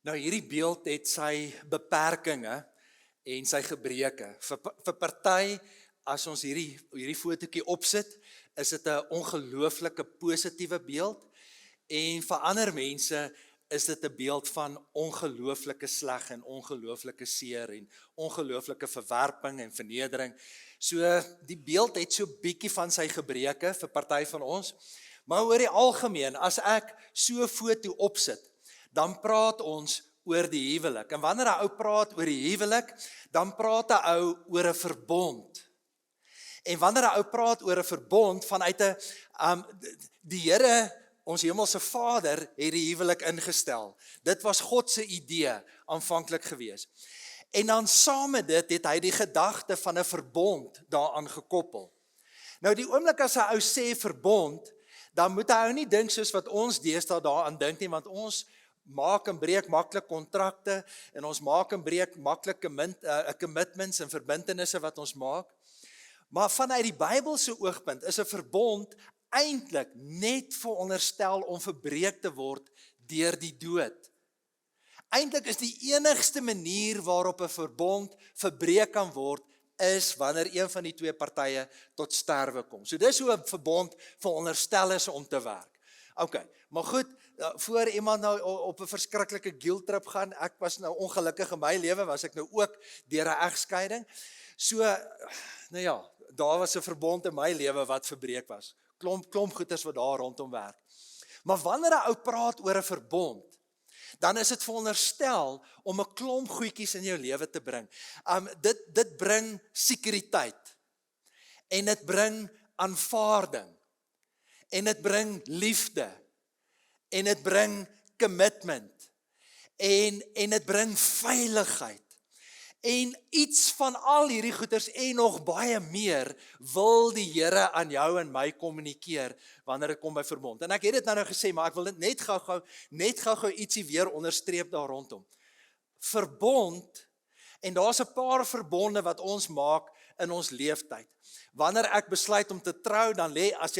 Nou hierdie beeld het sy beperkings en sy gebreke. Vir party, as ons hierdie fotootjie opsit, is dit 'n ongelooflike positiewe beeld en vir ander mense is dit 'n beeld van ongelooflike sleg en ongelooflike seer en ongelooflike verwerping en vernedering. So die beeld het so bietjie van sy gebreke vir party van ons, maar oor die algemeen, as ek so 'n foto opsit, dan praat ons oor die huwelik. En wanneer 'n ou praat oor die huwelik, dan praat 'n ou oor 'n verbond. En wanneer 'n ou praat oor 'n verbond vanuit 'n die Here, ons hemelse Vader, het die huwelik ingestel. Dit was God se idee aanvanklik gewees. En dan saam met dit het hy die gedagte van 'n verbond daaraan gekoppel. Nou die oomblik as 'n ou sê verbond, dan moet hy ou nie dink soos wat ons deesdae daaraan dink nie, want ons maak en breek maklik kontrakte en ons maak en breek maklik commitments en verbintenisse wat ons maak. Maar vanuit die Bybelse oogpunt is 'n verbond eintlik net veronderstel om verbreek te word deur die dood. Eintlik is die enigste manier waarop 'n verbond verbreek kan word, is wanneer een van die twee partye tot sterwe kom. So dis hoe 'n verbond veronderstel is om te werk. Okay, maar goed, voor iemand nou op 'n verskriklike guilt trip gaan, ek was nou ongelukkig in my lewe, was ek nou ook deur 'n egskeiding. So, nou ja, daar was 'n verbond in my lewe wat verbreek was. Klomp goeters wat daar rondom werk. Maar wanneer 'n ou praat oor 'n verbond, dan is dit veronderstel om 'n klomp goedjies in jou lewe te bring. Dit bring sekuriteit. En dit bring aanvaarding. En dit bring liefde. En dit bring commitment. En dit bring veiligheid. En iets van al hierdie goeders en nog baie meer wil die Here aan jou en my kommunikeer wanneer dit kom by verbond. En ek het dit nou gesê, maar ek wil dit net gou ietsie weer onderstreep daar rondom. Verbond, en daar's 'n paar verbonde wat ons maak in ons leeftyd. Wanneer ek besluit om te trou, dan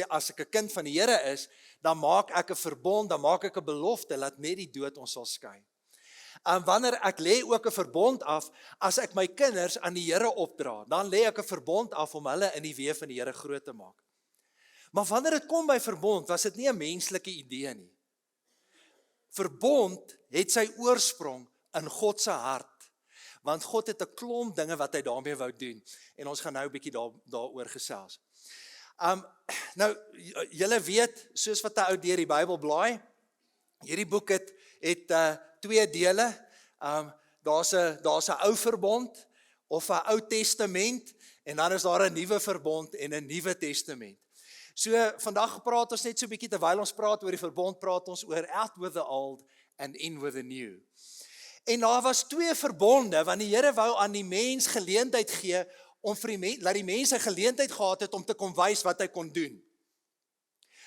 as ek 'n kind van die Here is, dan maak ek 'n verbond, dan maak ek 'n belofte dat net die dood ons sal skei. En wanneer ek lê ook 'n verbond af, as ek my kinders aan die Here opdra, dan lê ek 'n verbond af om hulle in die weë van die Here groot te maak. Maar wanneer dit kom by verbond, was dit nie 'n menslike idee nie. Verbond het sy oorsprong in God se hart, want God het 'n klomp dinge wat hy daarmee wou doen, en ons gaan nou 'n bietjie daaroor gesels. Nou, julle weet, soos wat 'n ou deur die Bybel blaai, hierdie boek het 2 dele. Daar's 'n ou verbond of 'n Ou Testament, en dan is daar 'n nuwe verbond en 'n Nuwe Testament. So vandag praat ons net so 'n bietjie, terwyl ons praat oor die verbond, praat ons oor out with the old and in with the new. En daar was 2 verbonde, want die Here wou aan die mens geleentheid gee om laat die mense geleentheid gehad het om te kom wys wat hy kon doen.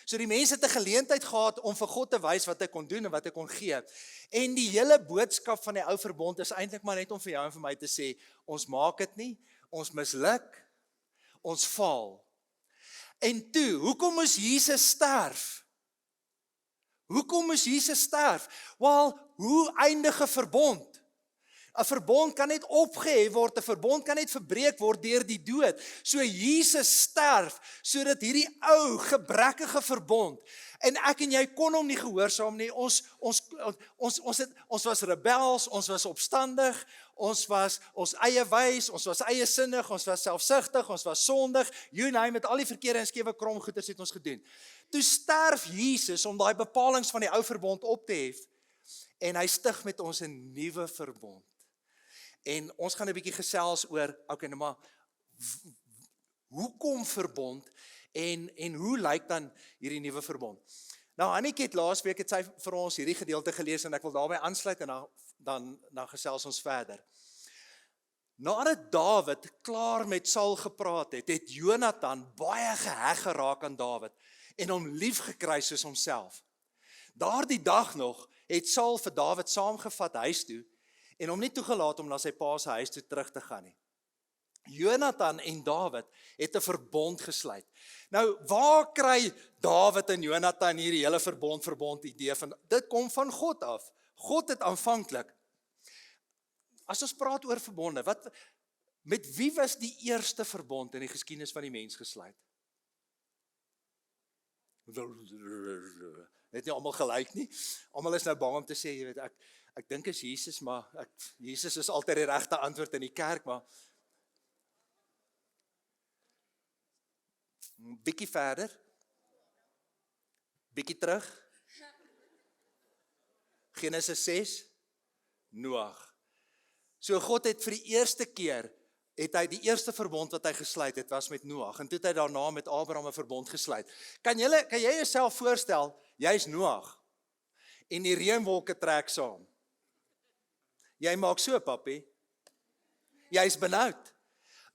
So die mense het 'n geleentheid gehad om vir God te wys wat hy kon doen en wat hy kon gee. En die hele boodskap van die ou verbond is eintlik maar net om vir jou en vir my te sê, ons maak dit nie, ons misluk, ons faal. En toe, hoekom moes Jesus sterf? Hoekom moes Jesus sterf? Wel, hoe eindig 'n verbond? 'n Verbond kan net opgehef word, 'n verbond kan net verbreek word deur die dood. So Jesus sterf, sodat hierdie ou, gebrekkige verbond, en ek en jy kon hom nie gehoorsaam nie, ons was rebels, ons was opstandig, ons was ons eie wys, ons was eie sinnig, ons was selfsugtig, ons was sondig, you name it, al die verkeerde en skewe krom goeders het ons gedoen. Toe sterf Jesus om daai bepalings van die ou verbond op te hef, en hy stig met ons 'n nuwe verbond. En ons gaan 'n bietjie gesels oor, okay, nou maar, hoekom verbond, en hoe lyk dan hierdie nuwe verbond? Nou, Annikie het laasweek het sy vir ons hierdie gedeelte gelees, en ek wil daarby aansluit, en dan gesels ons verder. Nadat Dawid klaar met Saul gepraat het, het Jonathan baie geheg geraak aan Dawid, en hom lief gekry soos homself. Daardie dag nog, het Saul vir Dawid saamgevat huis toe, en hom nie toegelaat om na sy pa se huis toe terug te gaan nie. Jonathan en Dawid het 'n verbond gesluit. Nou, waar kry Dawid en Jonathan hierdie hele verbond idee van? Dit kom van God af. God het aanvanklik, as ons praat oor verbonde, met wie was die eerste verbond in die geskiedenis van die mens gesluit? Het nie almal gelyk nie. Almal is nou bang om te sê, jy weet, ek dink is Jesus, maar Jesus is altyd die regte antwoord in die kerk, maar bietjie verder, bietjie terug, Genesis 6, Noag. So God het vir die eerste keer, het hy die eerste verbond wat hy gesluit het, was met Noag, en toe het hy daarna met Abraham 'n verbond gesluit. Kan jy jouself voorstel, jy is Noag, en die reënwolke trek saam. Jy maak so, papi, jy is benoud,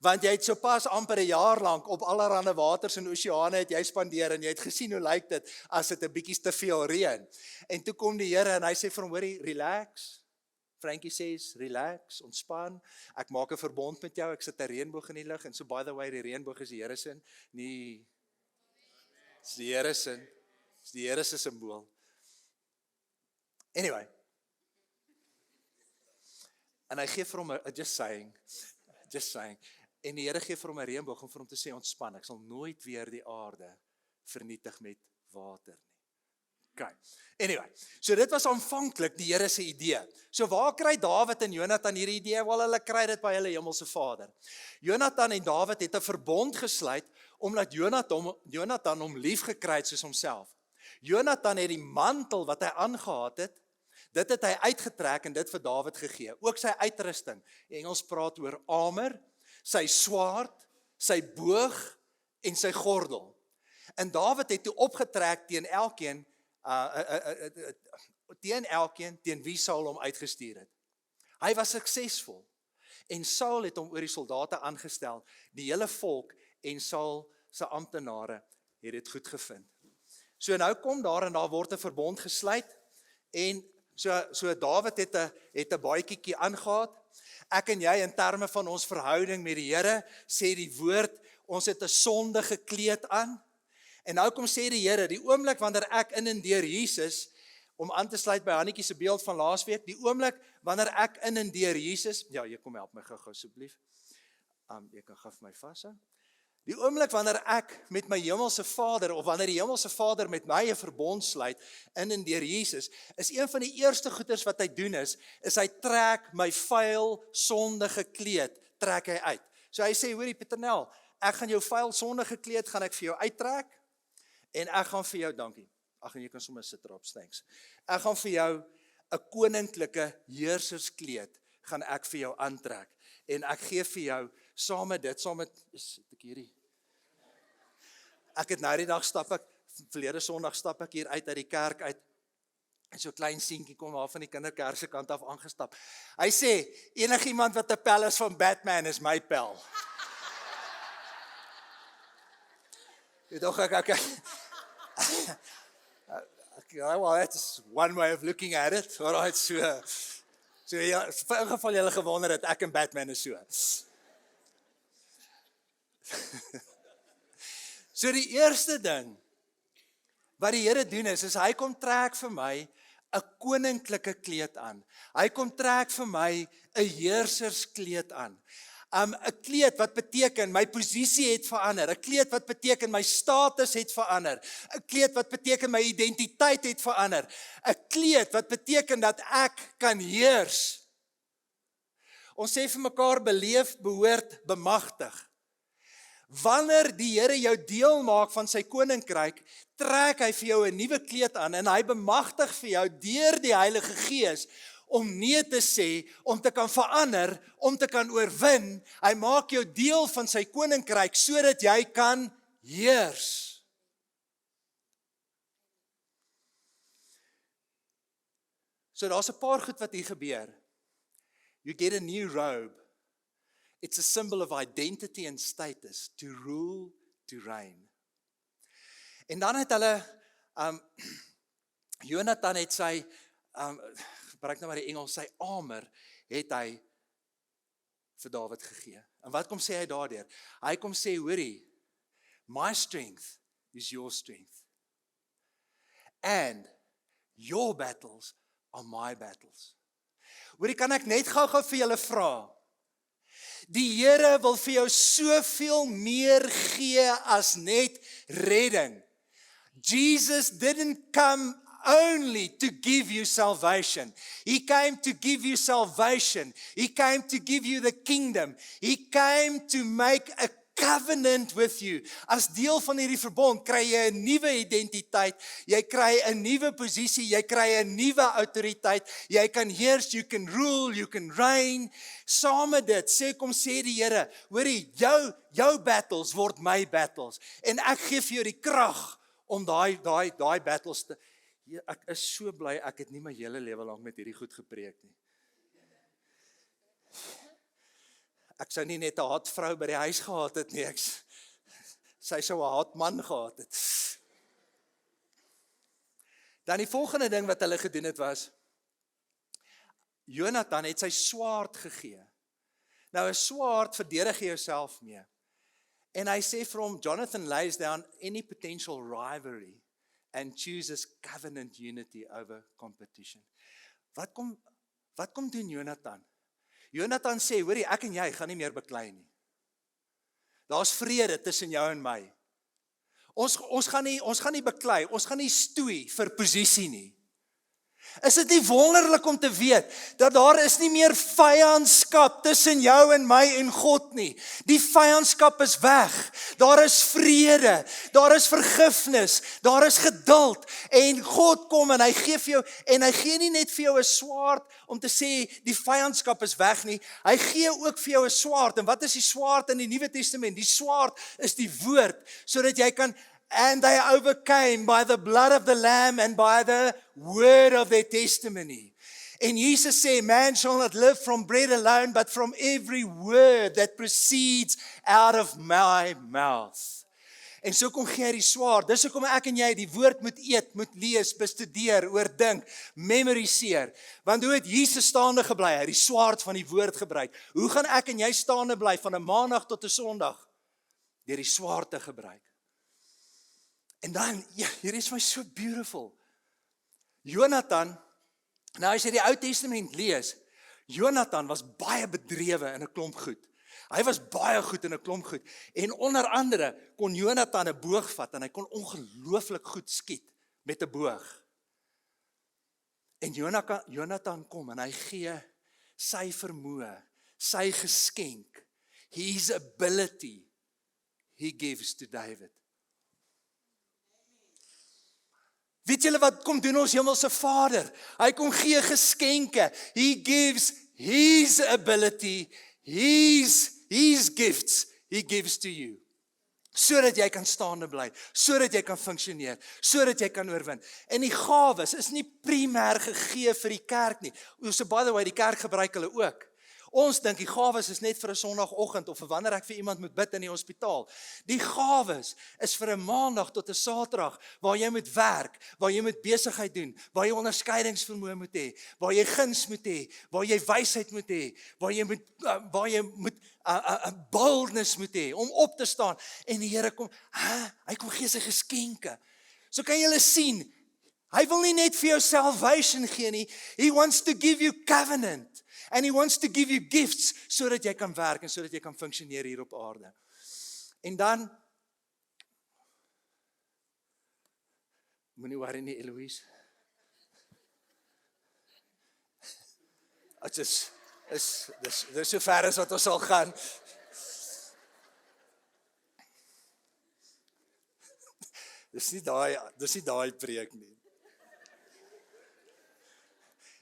want jy het so pas amper 'n jaar lank op allerhande waters en oseane het jy spandeer, en jy het gesien hoe lyk dit, as dit 'n bietjie te veel reën. En toe kom die Here, en hy sê vir hom, hoorie, relax, Frankie sê, relax, ontspan, ek maak 'n verbond met jou, ek sit 'n reënboog in die lug, en so by the way, die reënboog is die Here se, nie, is die Here se, is die Here se simbool. Anyway, en hy gee vir hom, just saying, en die Here gee vir hom 'n reënboog om vir hom te sê, ontspan, ek sal nooit weer die aarde vernietig met water nie. Okay. Anyway, so dit was aanvanklik die Here se idee. So waar kry Dawid en Jonathan hierdie idee? Wel, hulle kry dit by hulle hemelse Vader. Jonathan en Dawid het 'n verbond gesluit, omdat Jonathan hom lief gekry het soos homself. Jonathan het die mantel wat hy aangetree het, dit het hy uitgetrek en dit vir Dawid gegee. Ook sy uitrusting. Die Engels praat oor armor, sy swaard, sy boog en sy gordel. En Dawid het toe opgetrek teen elkeen, teen wie Saul hom uitgestuur het. Hy was suksesvol. En Saul het hom oor die soldate aangestel, die hele volk en Saul se amptenare het dit goed gevind. So nou kom daar en daar word 'n verbond gesluit, en so Dawid het 'n baadjie aangetree. Ek en jy in terme van ons verhouding met die Here, sê die woord, ons het 'n sondige kleed aan. En nou kom sê die Here, die oomblik wanneer ek in en deur Jesus, om aan te sluit by Hannetjie se beeld van laasweek, die oomblik wanneer ek in en deur Jesus, ja, jy kom help my gou asseblief. Jy kan gou vir my vashou. Die oomblik wanneer ek met my hemelse Vader, of wanneer die hemelse Vader met my 'n verbond sluit, in en deur Jesus, is een van die eerste goeders wat hy doen is hy trek my vuil, sondige kleed, trek hy uit. So hy sê, hoorie Pieternel, ek gaan jou vuil, sondige kleed, gaan ek vir jou uittrek, en ek gaan vir jou, dankie, ag en jy kan sommer sit erop, thanks. Ek gaan vir jou 'n koninklike heerserskleed, gaan ek vir jou aantrek, en ek gee vir jou, saam met, ek het nou die dag verlede Sondag stap ek hier uit die kerk uit, en so klein seentjie kom daar van die kinderkerk se kant af aangestap. Hy sê, enigiemand wat 'n pel is van Batman is my pel. Jy dog ek well, that's one way of looking at it. Alright, so ja, vir in geval julle gewonder het, ek en Batman is so. So die eerste ding wat die Here doen is hy kom trek vir my 'n koninklike kleed aan. Hy kom trek vir my 'n heerserskleed aan. 'n kleed wat beteken my posisie het verander, 'n kleed wat beteken my status het verander, 'n kleed wat beteken my identiteit het verander, 'n kleed wat beteken dat ek kan heers. Ons sê vir mekaar beleef, behoort, bemagtig. Wanneer die Here jou deel maak van sy koninkryk, trek hy vir jou 'n nuwe kleed aan en hy bemagtig vir jou deur die Heilige Gees om nee te sê, om te kan verander, om te kan oorwin. Hy maak jou deel van sy koninkryk sodat jy kan heers. So daar's 'n paar goed wat hier gebeur. You get a new robe. It's a symbol of identity and status, to rule, to reign. En dan het hulle, Jonathan het sy, gebruik nou maar die Engels, sy armor, het hy vir Dawid gegee. En wat kom sê hy daardeur? Hy kom sê, hoorie, my strength is your strength. And your battles are my battles. Hoorie, kan ek net gou vir julle vra? Die Here wil vir jou soveel meer gee as net redding. Jesus didn't come only to give you salvation. He came to give you salvation. He came to give you the kingdom. He came to make a covenant with you. As deel van hierdie verbond kry jy 'n nuwe identiteit, jy kry 'n nuwe posisie, jy kry 'n nuwe autoriteit, jy kan heers, you can rule, you can reign. Saam met dit, kom sê die Here, hoorie, jou battles word my battles en ek gee vir jou die krag om daai battles te. Ek is so bly ek het nie my hele lewe lank met hierdie goed gepreek nie. Ek sou nie net 'n haatvrou by die huis gehad het nie, sy sou 'n haatman gehad het. Dan die volgende ding wat hulle gedoen het was, Jonathan het sy swaard gegee. Nou 'n swaard verdedig jy jouself mee. En hy sê vir hom, Jonathan lays down any potential rivalry and chooses covenant unity over competition. Wat kom doen Jonathan? Jonathan sê, hoorie, ek en jy gaan nie meer beklei nie. Daar's vrede tussen jou en my. Ons gaan nie beklei, ons gaan nie stoei vir posisie nie. Is dit nie wonderlik om te weet, dat daar is nie meer vyandskap tussen jou en my en God nie. Die vyandskap is weg, daar is vrede, daar is vergifnis, daar is geduld, en God kom en hy gee vir jou, en hy gee nie net vir jou 'n swaard, om te sê, die vyandskap is weg nie, hy gee ook vir jou 'n swaard, en wat is die swaard in die Nuwe Testament? Die swaard is die woord, sodat jy kan, and they overcame by the blood of the Lamb and by the word of their testimony. And Jesus said, man shall not live from bread alone, but from every word that proceeds out of my mouth. En so kom gee hy die swaard, dis hoekom ek en jy die woord moet eet, moet lees, bestudeer, oordink, memoriseer. Want hoe het Jesus staande gebly? Hy het die swaard van die woord gebruik. Hoe gaan ek en jy staande bly van 'n maandag tot 'n sondag? Deur die swaard te gebruik. En dan, hier is my so beautiful. Jonathan, nou as jy die Ou Testament lees, Jonathan was baie bedrewe in 'n klomp goed. Hy was baie goed in 'n klomp goed. En onder andere kon Jonathan 'n boog vat en hy kon ongelooflik goed skiet met 'n boog. En Jonathan kom en hy gee sy vermoë, sy geskenk, his ability, he gives to David. Weet julle wat kom doen ons hemelse Vader? Hy kom gee geskenke. He gives his ability, his gifts, he gives to you. Sodat jy kan staande bly, sodat jy kan funksioneer, sodat jy kan oorwin. En die gawes is nie primêr gegee vir die kerk nie. So by the way, die kerk gebruik hulle ook. Ons dink die gawes is net vir 'n Sondagoggend of vir wanneer ek vir iemand moet bid in die hospitaal. Die gawes is vir 'n Maandag tot 'n Saterdag waar jy moet werk, waar jy moet besigheid doen, waar jy onderskeidingsvermoë moet hê, waar jy guns moet hê, waar jy wysheid moet hê, waar jy moet 'n boldness moet hê om op te staan en die Here kom, hy kom gee sy geskenke. So kan jy hulle sien, hy wil nie net vir jou salvation gee nie, he wants to give you covenant. And he wants to give you gifts, sodat jy kan werk en sodat jy kan funksioneer hier op aarde. En dan, moenie worry nie, Eloise. Dis so ver as wat ons sal gaan. Dis nie daai preek nie.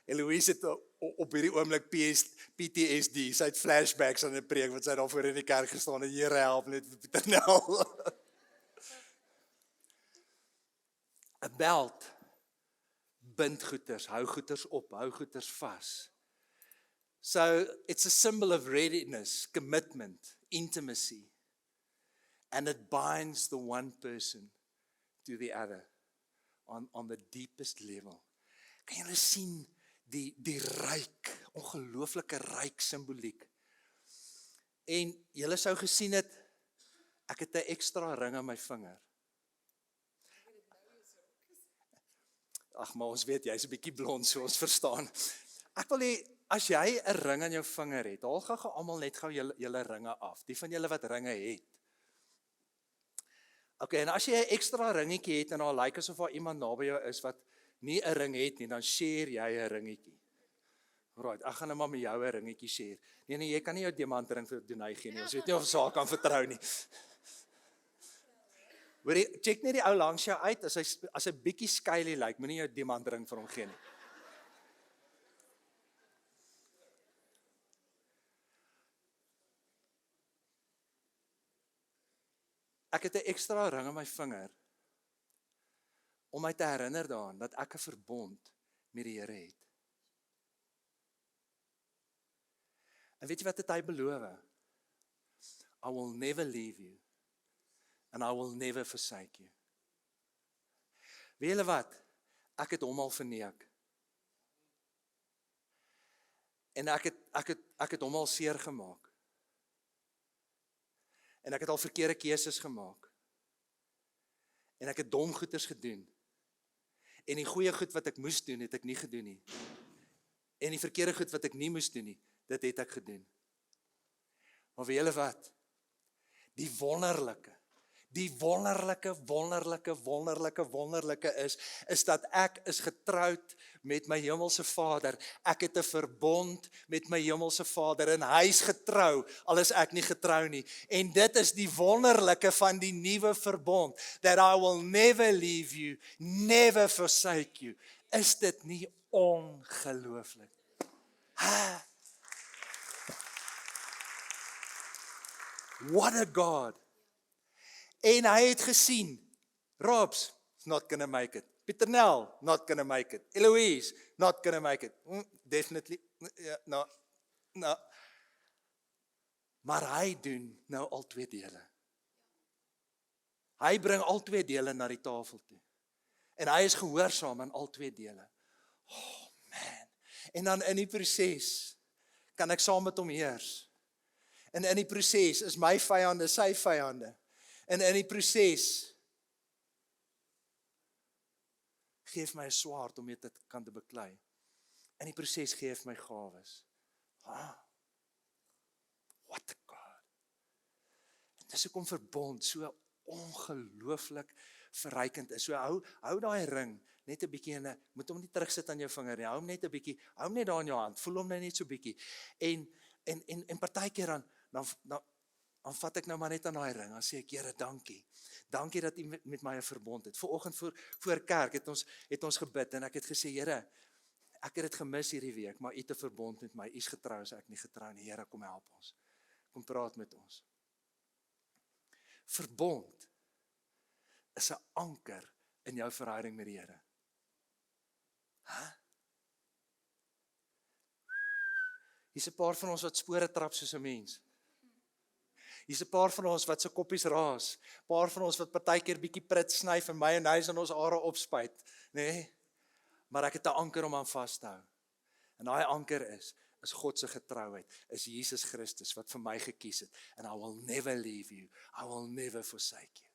Eloise het op hierdie oomblik PTSD, sy het flashbacks aan 'n preek wat sy daar voor in die kerk gestaan en Here help net Pieter Nel. 'n Belt bind goeders, hou goeders op, hou goeders vas. So it's a symbol of readiness, commitment, intimacy, and it binds the one person to the other on the deepest level. Kan julle sien die ryk, ongelooflike ryk simboliek. En julle sou gesien het, ek het 'n ekstra ring aan my vinger. ag maar ons weet jy's 'n bietjie blond, so ons verstaan. Ek wil hê as jy 'n ring aan jou vinger het, haal gou almal net gou julle ringe af. Die van julle wat ringe het. Okay, en as jy 'n ekstra ringetjie het en daar lyk asof daar iemand naby jou is wat nie 'n ring het nie, dan share jy 'n ringetjie. Alright, ek gaan nou maar met jou 'n ringetjie share. Nee, jy kan nie jou diamantring vir Donay gee nie. Ons weet nie of ons haar kan vertrou nie. Hoorie, check net die ou langs jou uit, as hy bietjie skylie lyk, moenie jou diamantring vir hom gee nie. Ek het 'n ekstra ring aan my vinger, om my te herinner daaraan, dat ek 'n verbond met die Here het. En weet jy wat het hy beloof? I will never leave you, and I will never forsake you. Weet julle wat? Ek het hom al verneek. En ek het hom al seer gemaak. En ek het al verkeerde keuses gemaak. En ek het dom goeders gedoen. En die goeie goed wat ek moes doen, het ek nie gedoen nie. En die verkeerde goed wat ek nie moes doen nie, dit het ek gedoen. Maar weet julle wat? Die wonderlike is dat ek is getroud met my hemelse Vader. Ek het 'n verbond met my hemelse Vader en hy is getrou, al is ek nie getrou nie. En dit is die wonderlike van die nuwe verbond, that I will never leave you, never forsake you. Is dit nie ongelooflik? What a God! En hy het gesien, Rob's not gonna make it. Pieternel, not gonna make it. Eloise, not gonna make it. Definitely, no. Maar hy doen nou al 2 dele. Hy bring al 2 dele na die tafel toe. En hy is gehoorsaam aan al 2 dele. Oh man. En dan in die proses kan ek saam met hom heers. En in die proses is my vyande sy vyande. En in die proses geef my 'n swaard om dit kan te beklei. In die proses geef my gawes. What a God. En dis hoekom verbond so ongelooflik verrykend is. So hou daai ring net 'n bietjie in 'n, moet hom nie terugsit aan jou vinger nie. Hou hom net 'n bietjie, hou hom net daar in jou hand. Voel hom net so bietjie. En partykeer dan vat ek nou maar net aan daai ring, dan sê ek, Here, dankie. Dankie dat U met my 'n verbond het. Vanoggend voor kerk het ons gebid en ek het gesê, Here, ek het dit gemis hierdie week, maar U het 'n verbond met my. U is getrou as ek nie getrou nie. Here, kom help ons. Kom praat met ons. Verbond is 'n anker in jou verhouding met die Here. Hier's 'n paar van ons wat spore trap soos 'n mens. Hier's 'n paar van ons wat se koppies raas. 'n Paar van ons wat partykeer bietjie prit snyf en mayonnaise in ons are opspuit, nê? Nee? Maar ek het 'n anker om aan vas te hou. En daai anker is God se getrouheid, is Jesus Christus wat vir my gekies het. And I will never leave you. I will never forsake you.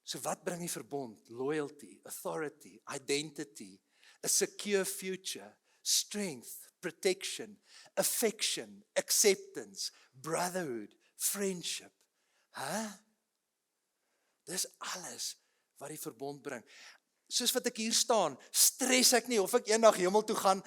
So wat bring die verbond? Loyalty, authority, identity, a secure future, strength, protection, affection, acceptance, brotherhood, friendship. Dis alles wat die verbond bring. Soos wat ek hier staan, stres ek nie of ek eendag hemel toe gaan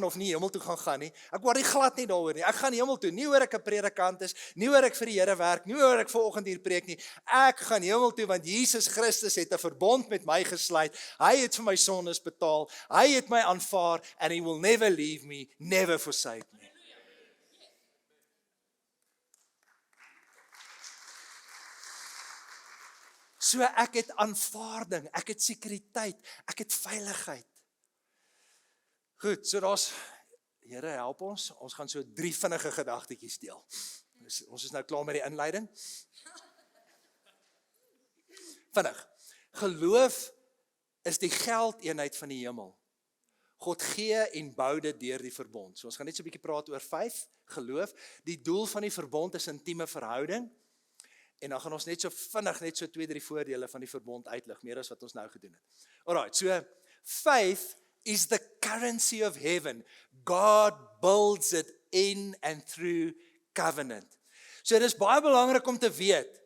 of nie hemel toe gaan nie. Ek worry glad nie daaroor nie. Ek gaan hemel toe, nie oor ek 'n predikant is, nie oor ek vir die Here werk, nie oor ek vanoggend hier preek nie. Ek gaan hemel toe want Jesus Christus het 'n verbond met my gesluit. Hy het vir my sondes betaal. Hy het my aanvaar and he will never leave me, never forsake me. So ek het aanvaarding, ek het sekuriteit, ek het veiligheid. Goed, so daar's, Here help ons gaan so 3 vinnige gedagtetjies deel. Ons is nou klaar met die inleiding. Vinnig. Geloof is die geldeenheid van die hemel. God gee en bou dit deur die verbond. So ons gaan net so 'n bietjie praat oor 5, geloof. Die doel van die verbond is intieme verhouding. En dan gaan ons net so vinnig, net so 2-3 voordele van die verbond uitlig, meer as wat ons nou gedoen het. Alright, so, faith is the currency of heaven. God builds it in and through covenant. So dit is baie belangrik om te weet,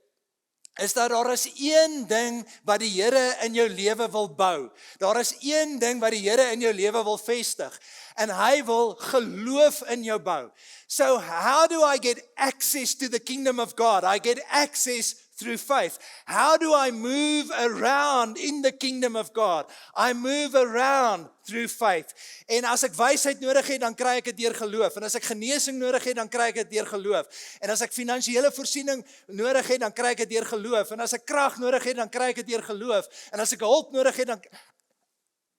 is dat daar is een ding wat die Here in jou lewe wil bou. Daar is een ding wat die Here in jou lewe wil vestig. En hy wil geloof in jou bou. So how do I get access to the kingdom of God? I get access through faith. How do I move around in the kingdom of God? I move around through faith. En as ek wysheid nodig het, dan kry ek dit deur geloof. En as ek genesing nodig het, dan kry ek dit deur geloof. En as ek finansiële voorsiening nodig het, dan kry ek dit deur geloof. En as ek krag nodig het, dan kry ek dit deur geloof. En as ek hulp nodig het, dan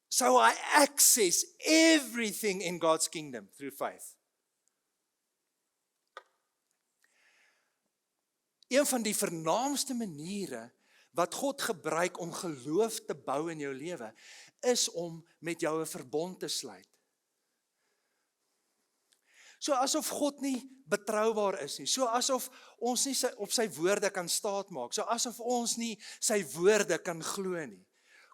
so I access everything in God's kingdom through faith. Een van die vernaamste maniere wat God gebruik om geloof te bou in jou lewe, is om met jou 'n verbond te sluit. So asof God nie betroubaar is nie, so asof ons nie op sy woorde kan staatmaak, so asof ons nie sy woorde kan glo nie.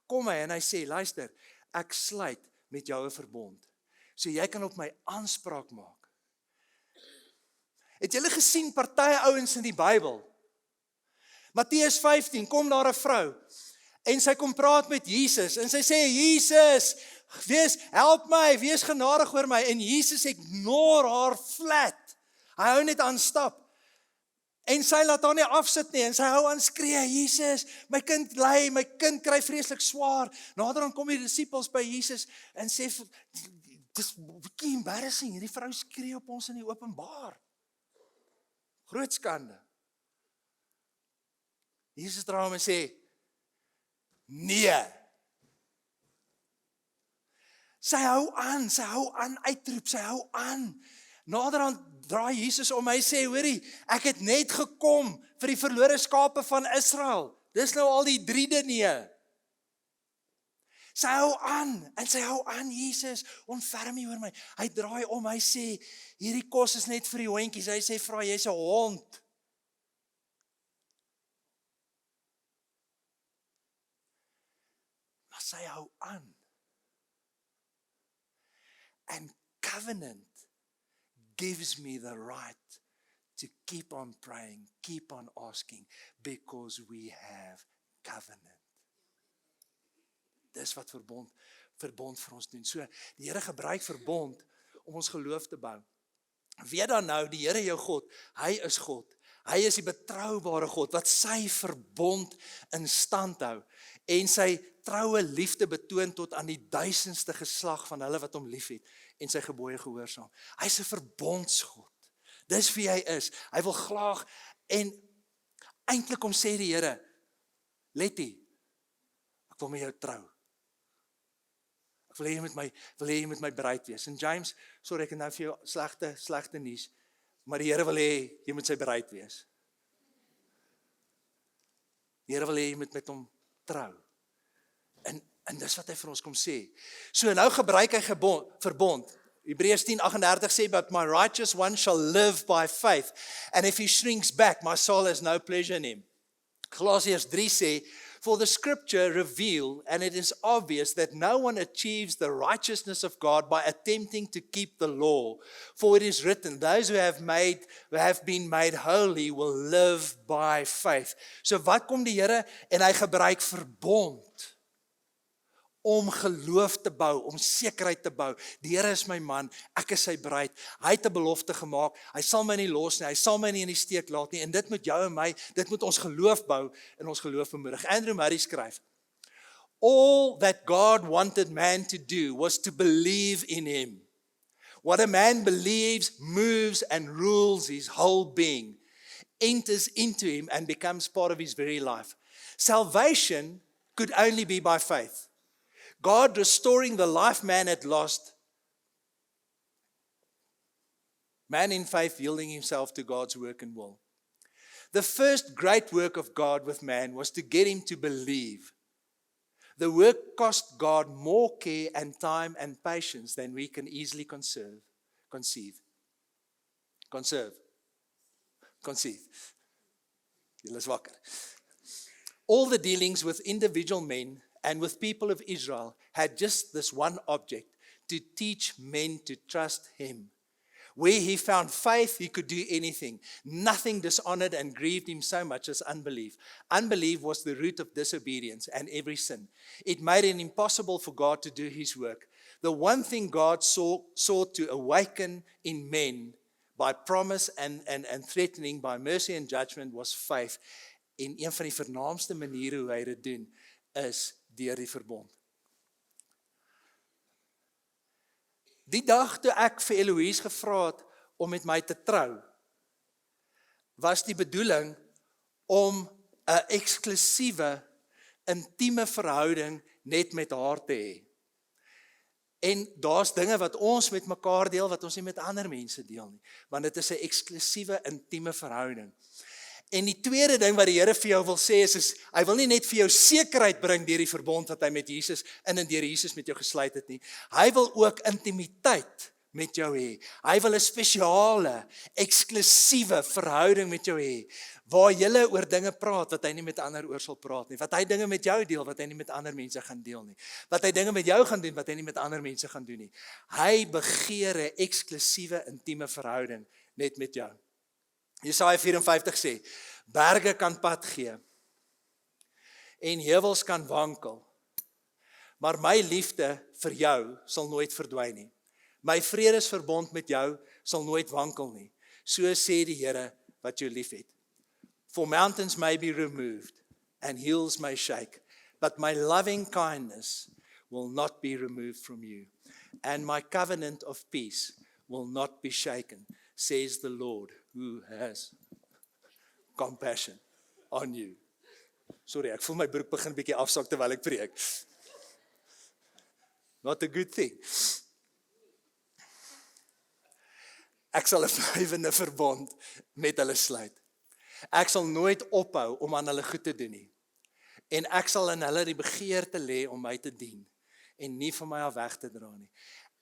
Kom hy en hy sê, luister, ek sluit met jou 'n verbond, so jy kan op my aanspraak maak. Het julle gesien party ouens in die Bybel? Matteus 15, kom daar 'n vrou en sy kom praat met Jesus en sy sê, Jesus, help my, wees genadig oor my. En Jesus ignore haar flat. Hy hou net aan stap. En sy laat haar nie afsit nie en sy hou aan skree, Jesus, my kind ly, my kind kry vreeslik swaar. Naderhand kom die disippels by Jesus en sê, dis 'n bietjie embarrassing, hierdie vrou skree op ons in die openbaar. Groot skande. Jesus draai hom en sê, nee. Sy hou aan uitroep, sy hou aan. Naderhand draai Jesus om, hy sê, hoorie, ek het net gekom vir die verlore skape van Israel. Dis nou al die 3de nee. Sy hou aan, en sy hou aan, Jesus, ontferm nie oor my. Hy draai om, hy sê, hierdie kos is net vir die hondjies. Hy sê, vra, jy's 'n hond. Maar sy hou aan. And covenant gives me the right to keep on praying, keep on asking, because we have covenant. Dis wat verbond vir ons doen. So, die Here gebruik verbond om ons geloof te bou. Weet dan nou, die Here jou God, hy is God. Hy is die betroubare God, wat sy verbond in stand hou, en sy troue liefde betoon tot aan die 1000ste geslag van hulle wat hom liefhet, en sy gebooie gehoorsaam. Hy is 'n verbondsgod. Dis wie hy is. Hy wil graag, en eintlik om sê die Here, Letty, ek wil met jou trou. Ek wil hê jy met my bruid wees. En James, sorry, ek het nou vir jou slegte nuus, maar die Here wil hê jy moet sy bruid wees. Die Here wil hê jy moet met hom trou. En dis wat hy vir ons kom sê. So nou gebruik hy verbond. Hebreërs 10:38 sê, but my righteous one shall live by faith, and if he shrinks back, my soul has no pleasure in him. Colossians 3 sê, for the scripture reveal, and it is obvious that no one achieves the righteousness of God by attempting to keep the law. For it is written, those who have been made holy will live by faith. So wat kom die Here, en hy gebruik verbond om geloof te bou, om sekerheid te bou. Die Here is my man, ek is sy bruid. Hy het 'n belofte gemaak, hy sal my nie los nie, hy sal my nie in die steek laat nie, en dit moet jou en my, dit moet ons geloof bou, en ons geloof bemoedig. Andrew Murray skryf, all that God wanted man to do was to believe in him. What a man believes moves and rules his whole being, enters into him and becomes part of his very life. Salvation could only be by faith. God restoring the life man had lost. Man in faith yielding himself to God's work and will. The first great work of God with man was to get him to believe. The work cost God more care and time and patience than we can easily conceive. Julle is wakker. All the dealings with individual men and with people of Israel had just this one object, to teach men to trust him. Where he found faith, he could do anything. Nothing dishonored and grieved him so much as unbelief. Unbelief was the root of disobedience and every sin. It made it impossible for God to do his work. The one thing God sought to awaken in men by promise and threatening, by mercy and judgment, was faith. En een van die vernaamste maniere hoe hy dit doen, is deur die verbond. Die dag toe ek vir Eloise gevra het om met my te trou, was die bedoeling om 'n eksklusiewe, intieme verhouding net met haar te hê. En daar's dinge wat ons met mekaar deel, wat ons nie met ander mense deel nie, want dit is 'n eksklusiewe, intieme verhouding. En die tweede ding wat die Here vir jou wil sê is hy wil nie net vir jou sekerheid bring deur die verbond wat hy met Jesus in en deur Jesus met jou gesluit het nie. Hy wil ook intimiteit met jou hê. Hy wil 'n spesiale, eksklusiewe verhouding met jou hê, waar jy oor dinge praat wat hy nie met ander oor sal praat nie. Wat hy dinge met jou deel wat hy nie met ander mense gaan deel nie. Wat hy dinge met jou gaan doen wat hy nie met ander mense gaan doen nie. Hy begeer 'n eksklusiewe, intieme verhouding net met jou. Jesaja 54 sê, berge kan pad gee en heuwels kan wankel, maar my liefde vir jou sal nooit verdwyn nie. My vredesverbond met jou sal nooit wankel nie. So sê die Here wat jou liefhet. For mountains may be removed and hills may shake, but my loving kindness will not be removed from you, and my covenant of peace will not be shaken, says the Lord, who has compassion on you. Sorry, ek voel my broek begin bietjie afsak terwyl ek preek. Not a good thing. Ek sal 'n blywende verbond met hulle sluit. Ek sal nooit ophou om aan hulle goed te doen nie. En ek sal in hulle die begeerte lê om my te dien en nie van my af weg te dra nie.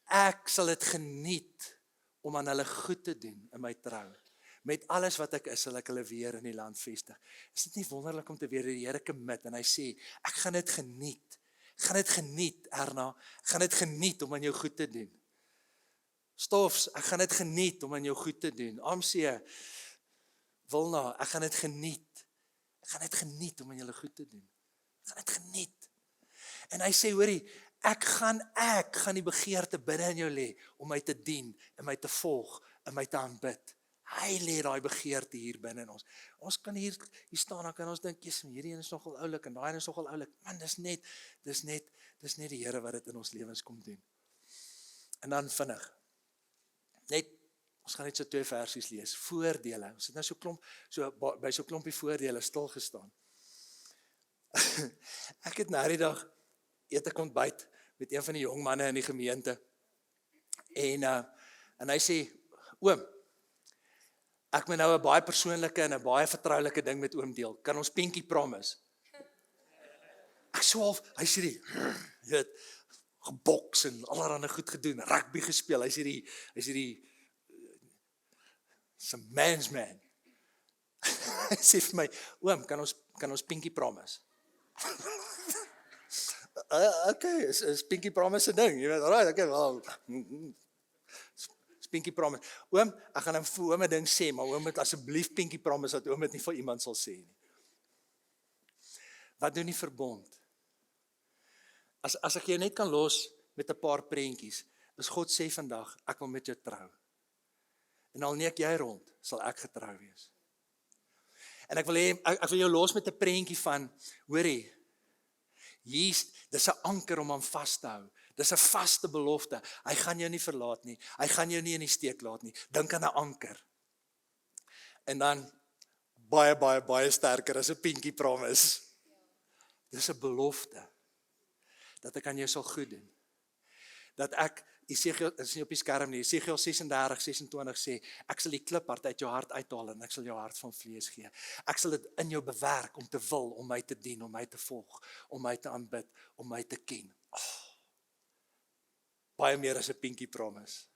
Ek sal dit geniet om aan hulle goed te doen in my trou. Met alles wat ek is, sal ek hulle weer in die land vestig. Is dit nie wonderlik om te weet dat die Here commit en hy sê, ek gaan dit geniet. Ek gaan dit geniet, Erna. Ek gaan dit geniet om aan jou goed te doen. Stofs, ek gaan dit geniet om aan jou goed te doen. Amsie, Wilna, ek gaan dit geniet. Ek gaan dit geniet om aan julle goed te doen. Ek gaan dit geniet. En hy sê, hoorie, ek gaan die begeerte binne in jou lê om my te dien, en my te volg, en my te aanbid. Hy lê daai begeerte hier binne in ons. Ons kan hier staan, dan kan ons dink, hierdie een is nogal oulik, en daai een is nogal oulik. Man, dis net die Here wat dit in ons lewens kom doen. En dan vinnig. Ons gaan net so 2 versies lees. Voordele. Ons het nou by so klompie voordele stil gestaan. Ek het na die dag eet ek ontbyt met een van die jong manne in die gemeente. En hy sê, oom, ek moet nou 'n baie persoonlike en 'n baie vertroulike ding met oom deel. Kan ons pinky promise? Ek sê half, hy sê die, jy weet, geboks en allerhande goed gedoen, rugby gespeel. Hy sê die is 'n man's man. Hy sê vir my, oom, kan ons pinky promise? Okay, is pinky promise 'n ding? Jy weet, alright, okay, wel. Pinky promise. Oom, ek gaan vir oom 'n ding sê, maar oom moet asseblief pinky promise dat oom dit nie vir iemand sal sê nie. Wat doen die verbond? As ek jou net kan los met 'n paar prentjies, is God sê vandag, ek wil met jou trou. En al neek jy rond, sal ek getrou wees. En ek wil jou los met 'n prentjie van, hoorie, dis 'n anker om aan vas te hou. Dis 'n vaste belofte. Hy gaan jou nie verlaat nie. Hy gaan jou nie in die steek laat nie. Dink aan 'n anker. En dan baie, baie, baie sterker as 'n pinky promise. Dis 'n belofte dat ek aan jou sal goed doen. Dat ek, Esegiel, is nie op die skerm nie, Esegiel 36:26 sê, ek sal die kliphart uit jou hart uithaal en ek sal jou hart van vlees gee. Ek sal dit in jou bewerk om te wil, om my te dien, om my te volg, om my te aanbid, om my te ken. Baie meer as 'n pinky promise.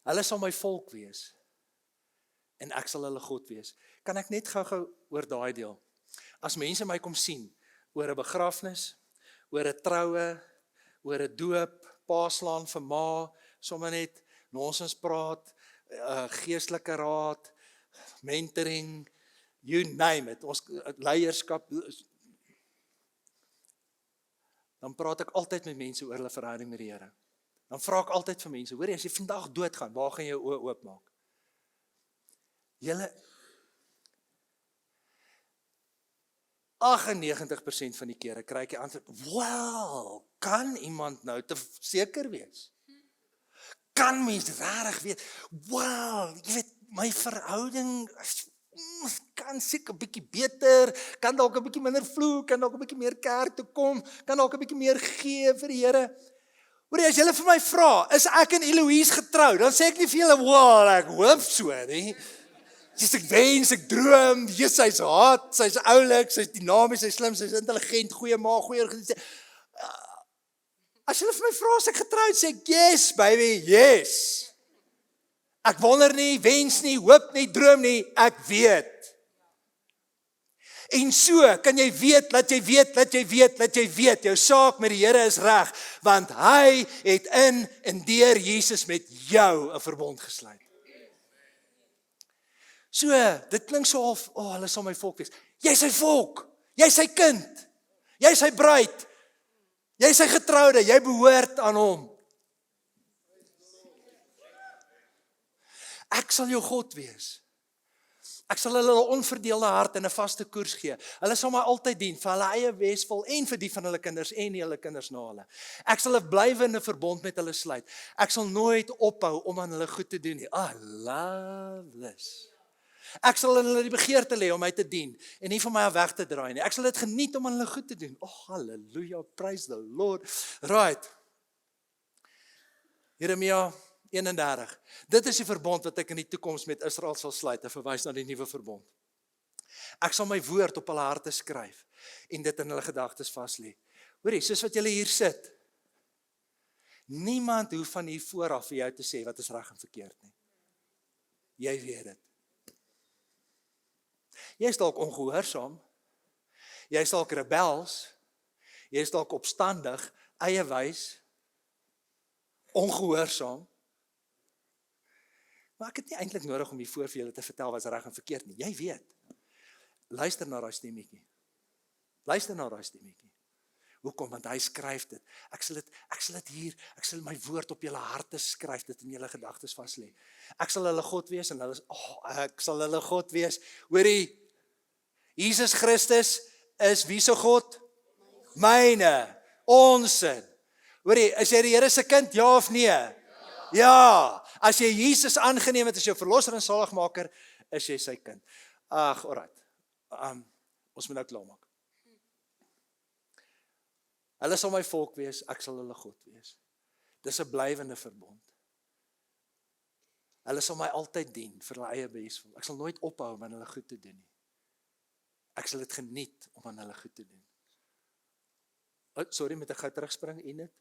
Hulle sal my volk wees. en ek sal hulle God wees. Kan ek net gou oor daai deel? As mense my kom sien oor 'n begrafnis, oor 'n troue, oor 'n doop, paaslaan vir ma, sommer net nonsens praat, geestelike raad, mentoring, you name it, ons leierskap, dan praat ek altyd met mense oor hulle verhouding met die Here. Dan vra ek altyd vir mense, hoor jy, as jy vandag doodgaan, waar gaan jy jou oë oopmaak? Julle 98% van die kere kry ek die antwoord, wel, kan iemand nou te seker wees? Kan mens regtig weet, wel, jy weet, my verhouding kan seker 'n bietjie beter, kan dalk 'n bietjie minder vloek, kan dalk 'n bietjie meer kerk toe kom, kan dalk 'n bietjie meer gee vir die Here. Hoor jy, as julle vir my vra, is ek en Eloise getrou, dan sê ek nie vir julle, wel, ek hoop so, nie. Dis ek wens, ek droom, Jesus, sy's hot, sy's oulik, sy's dinamies, sy's slim, sy's intelligent, goeie ma, goeie organisasie. As julle vir my vra, as ek getroud, sê ek, yes, baby, yes. Ek wonder nie, wens nie, hoop nie, droom nie, ek weet. En so kan jy weet, dat jy weet, jou saak met die Here is reg, want hy het in en deur Jesus met jou 'n verbond gesluit. So, dit klink so half, hulle sal my volk wees. Jy is sy volk, jy is sy kind, jy is sy bruid, jy is sy getroude, jy behoort aan hom. Ek sal jou God wees. Ek sal hulle 'n onverdeelde hart en 'n vaste koers gee. Hulle sal my altyd dien vir hulle eie beswil en vir die van hulle kinders en die hulle kinders na hulle. Ek sal 'n blywende verbond met hulle sluit. Ek sal nooit ophou om aan hulle goed te doen nie. Love this. Ek sal hulle die begeerte lê om my te dien en nie van my af weg te draai nie. Ek sal dit geniet om aan hulle goed te doen. Halleluja, praise the Lord. Right. Jeremia 31. Dit is die verbond wat ek in die toekoms met Israel sal sluit. Hy verwys na die nuwe verbond. Ek sal my woord op hulle harte skryf en dit in hulle gedagtes vas lê. Hoorie, soos wat julle hier sit. Niemand hoef van hier vooraf vir jou te sê wat is reg en verkeerd nie. Jy weet dit. Jy is dalk ongehoorsaam. Jy is dalk rebels. Jy is dalk opstandig, eiewys, ongehoorsaam. Maar ek het nie eintlik nodig om hier voor vir julle te vertel wat is reg en verkeerd nie. Jy weet. Luister na daai stemmetjie. Luister na daai stemmetjie. Hoekom? Want hy skryf dit. Ek sal dit hier, ek sal my woord op julle harte skryf, dit in julle gedagtes vas lê. Ek sal hulle God wees en hulle ek sal hulle God wees. Hoorie, Jesus Christus is wie se God? Myne, onsin. Hoorie, is jy die Here se kind, ja of nee? Ja. As jy Jesus aangeneem het as jou verlosser en saligmaker, is jy sy kind. Alright. Ons moet nou klaarmaak. Hulle sal my volk wees, ek sal hulle God wees. Dis 'n blywende verbond. Hulle sal my altyd dien vir hulle eie beswil. Ek sal nooit ophou om aan hulle goed te doen nie. Ek sal dit geniet om aan hulle goed te doen. Sorry, moet ek gou terugspring, Enid?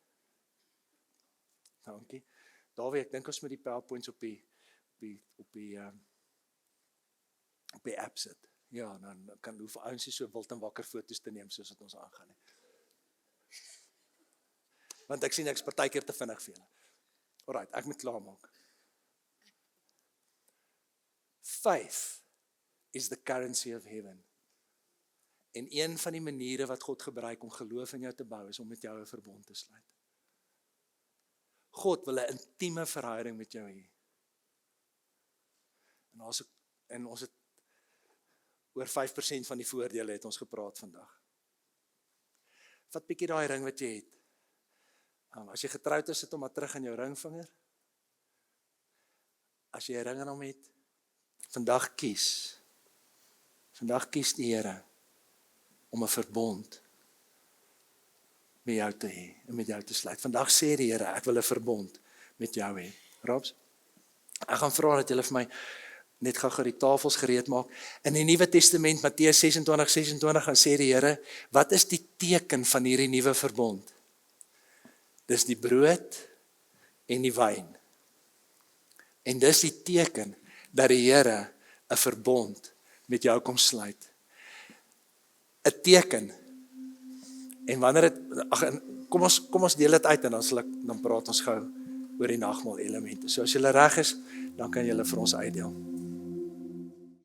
Dankie. Dawie, ek dink ons moet die PowerPoints op die app sit. Ja, dan kan hoef ouens nie so wild en wakker foto's te neem soos wat ons aangaan nie. Want ek sien ek's partykeer te vinnig vir julle. Alright, ek moet klaarmaak. Faith is the currency of heaven. En een van die maniere wat God gebruik om geloof in jou te bou, is om met jou 'n verbond te sluit. God wil 'n intieme verhouding met jou hê. En ons het oor 5% van die voordele het ons gepraat vandag. Vat bietjie daai ring wat jy het. As jy getroud is, sit hom maar terug in jou ringvinger. As jy 'n ring aan hom het, vandag kies die Here om 'n verbond met jou te hê en met jou te sluit. Vandag sê die Here, ek wil 'n verbond met jou hê. Raps? Ek gaan vra dat julle vir my net gou die tafels gereed maak. In die Nuwe Testament, Matteus 26:26, dan sê die Here, wat is die teken van hierdie nuwe verbond? Dis die brood en die wyn. En dis die teken dat die Here 'n verbond met jou kom sluit. 'n Teken. En wanneer dit kom ons deel dit uit en dan praat ons gou oor die nagmaal elemente. So as jy reg is, dan kan jy vir ons uitdeel.